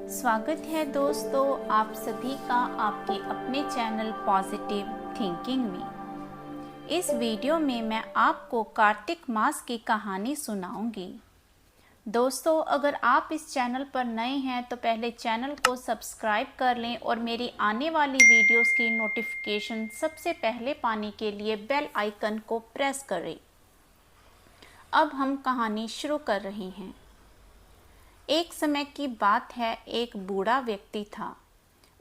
स्वागत है दोस्तों आप सभी का आपके अपने चैनल पॉजिटिव थिंकिंग में। इस वीडियो में मैं आपको कार्तिक मास की कहानी सुनाऊंगी। दोस्तों अगर आप इस चैनल पर नए हैं तो पहले चैनल को सब्सक्राइब कर लें और मेरी आने वाली वीडियोस की नोटिफिकेशन सबसे पहले पाने के लिए बेल आइकन को प्रेस करें। अब हम कहानी शुरू कर रहे हैं। एक समय की बात है, एक बूढ़ा व्यक्ति था।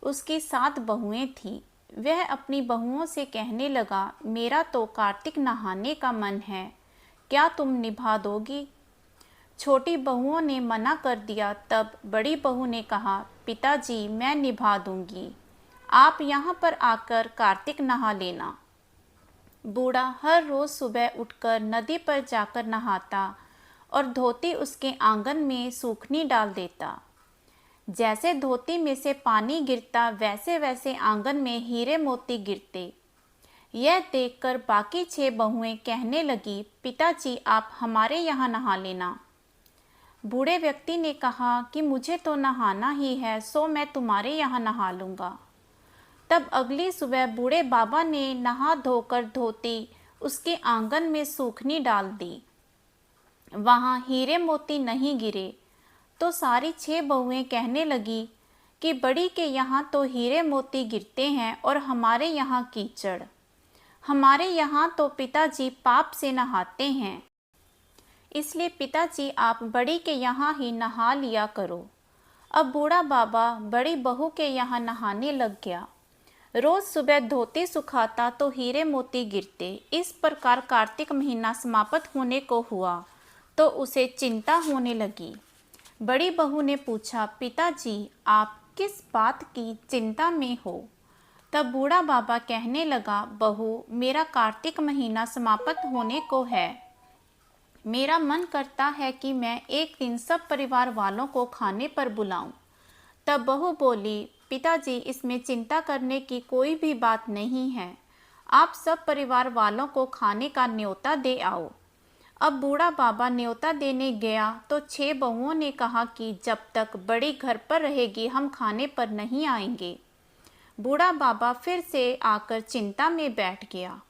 उसकी 7 बहुएं थीं। वह अपनी बहुओं से कहने लगा, मेरा तो कार्तिक नहाने का मन है, क्या तुम निभा दोगी? छोटी बहुओं ने मना कर दिया। तब बड़ी बहू ने कहा, पिताजी मैं निभा दूंगी, आप यहाँ पर आकर कार्तिक नहा लेना। बूढ़ा हर रोज़ सुबह उठकर नदी पर जाकर नहाता और धोती उसके आंगन में सूखनी डाल देता। जैसे धोती में से पानी गिरता वैसे वैसे आंगन में हीरे मोती गिरते। यह देखकर बाकी 6 बहुएं कहने लगी, पिताजी आप हमारे यहाँ नहा लेना। बूढ़े व्यक्ति ने कहा कि मुझे तो नहाना ही है, सो मैं तुम्हारे यहाँ नहा लूँगा। तब अगली सुबह बूढ़े बाबा ने नहा धोकर धोती उसके आंगन में सूखनी डाल दी। वहाँ हीरे मोती नहीं गिरे तो सारी 6 बहुएं कहने लगी कि बड़ी के यहाँ तो हीरे मोती गिरते हैं और हमारे यहाँ कीचड़। हमारे यहाँ तो पिताजी पाप से नहाते हैं, इसलिए पिताजी आप बड़ी के यहाँ ही नहा लिया करो। अब बूढ़ा बाबा बड़ी बहू के यहाँ नहाने लग गया। रोज़ सुबह धोती सुखाता तो हीरे मोती गिरते। इस प्रकार कार्तिक महीना समाप्त होने को हुआ तो उसे चिंता होने लगी। बड़ी बहू ने पूछा, पिताजी आप किस बात की चिंता में हो? तब बूढ़ा बाबा कहने लगा, बहू मेरा कार्तिक महीना समाप्त होने को है। मेरा मन करता है कि मैं एक दिन सब परिवार वालों को खाने पर बुलाऊं। तब बहू बोली, पिताजी इसमें चिंता करने की कोई भी बात नहीं है, आप सब परिवार वालों को खाने का न्योता दे आओ। अब बूढ़ा बाबा न्योता देने गया तो 6 बहुओं ने कहा कि जब तक बड़ी घर पर रहेगी हम खाने पर नहीं आएंगे। बूढ़ा बाबा फिर से आकर चिंता में बैठ गया।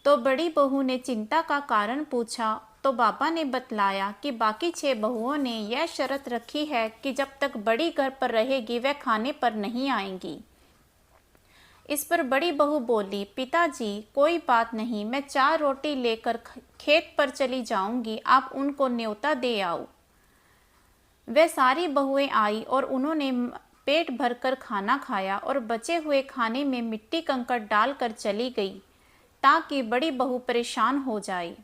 तो बड़ी बहू ने चिंता का कारण पूछा तो बाबा ने बतलाया कि बाकी 6 बहुओं ने यह शर्त रखी है कि जब तक बड़ी घर पर रहेगी वह खाने पर नहीं आएंगी। इस पर बड़ी बहू बोली, पिताजी कोई बात नहीं, मैं 4 रोटी लेकर खेत पर चली जाऊंगी, आप उनको न्योता दे आओ। वह सारी बहुएं आई और उन्होंने पेट भरकर खाना खाया और बचे हुए खाने में मिट्टी कंकड़ डालकर चली गई ताकि बड़ी बहू परेशान हो जाए।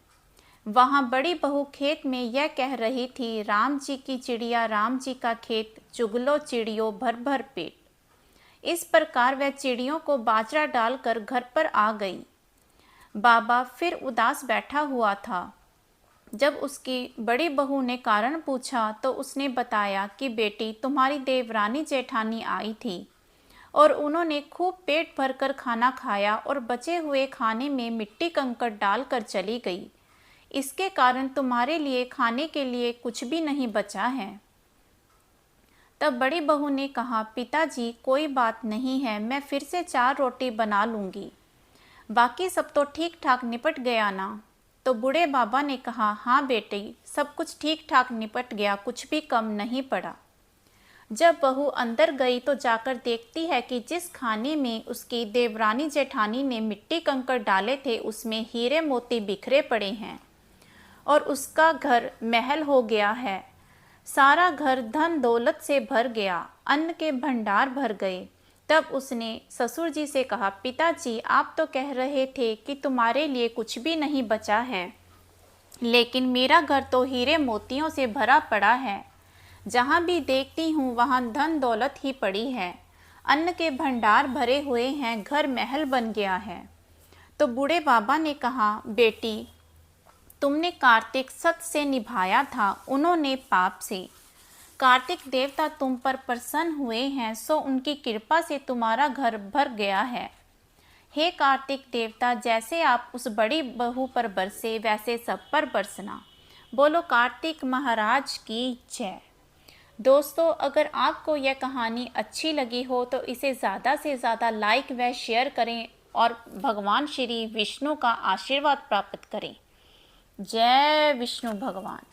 वहाँ बड़ी बहू खेत में यह कह रही थी, राम जी की चिड़िया राम जी का खेत, चुग लो चिड़ियों भर भर पेट। इस प्रकार वह चिड़ियों को बाजरा डालकर घर पर आ गई। बाबा फिर उदास बैठा हुआ था। जब उसकी बड़ी बहू ने कारण पूछा तो उसने बताया कि बेटी तुम्हारी देवरानी जेठानी आई थी और उन्होंने खूब पेट भरकर खाना खाया और बचे हुए खाने में मिट्टी कंकड़ डालकर चली गई। इसके कारण तुम्हारे लिए खाने के लिए कुछ भी नहीं बचा है। तब बड़ी बहू ने कहा, पिताजी कोई बात नहीं है, मैं फिर से 4 रोटी बना लूँगी, बाकी सब तो ठीक ठाक निपट गया ना? तो बूढ़े बाबा ने कहा, हाँ बेटी सब कुछ ठीक ठाक निपट गया, कुछ भी कम नहीं पड़ा। जब बहू अंदर गई तो जाकर देखती है कि जिस खाने में उसकी देवरानी जेठानी ने मिट्टी कंकड़ डाले थे उसमें हीरे मोती बिखरे पड़े हैं और उसका घर महल हो गया है। सारा घर धन दौलत से भर गया, अन्न के भंडार भर गए। तब उसने ससुर जी से कहा, पिताजी आप तो कह रहे थे कि तुम्हारे लिए कुछ भी नहीं बचा है, लेकिन मेरा घर तो हीरे मोतियों से भरा पड़ा है। जहाँ भी देखती हूँ वहाँ धन दौलत ही पड़ी है, अन्न के भंडार भरे हुए हैं, घर महल बन गया है। तो बूढ़े बाबा ने कहा, बेटी तुमने कार्तिक सत से निभाया था, उन्होंने पाप से। कार्तिक देवता तुम पर प्रसन्न हुए हैं, सो उनकी कृपा से तुम्हारा घर भर गया है। हे कार्तिक देवता, जैसे आप उस बड़ी बहू पर बरसे वैसे सब पर बरसना। बोलो कार्तिक महाराज की जय। दोस्तों, अगर आपको यह कहानी अच्छी लगी हो तो इसे ज़्यादा से ज़्यादा लाइक व शेयर करें और भगवान श्री विष्णु का आशीर्वाद प्राप्त करें। जय विष्णु भगवान।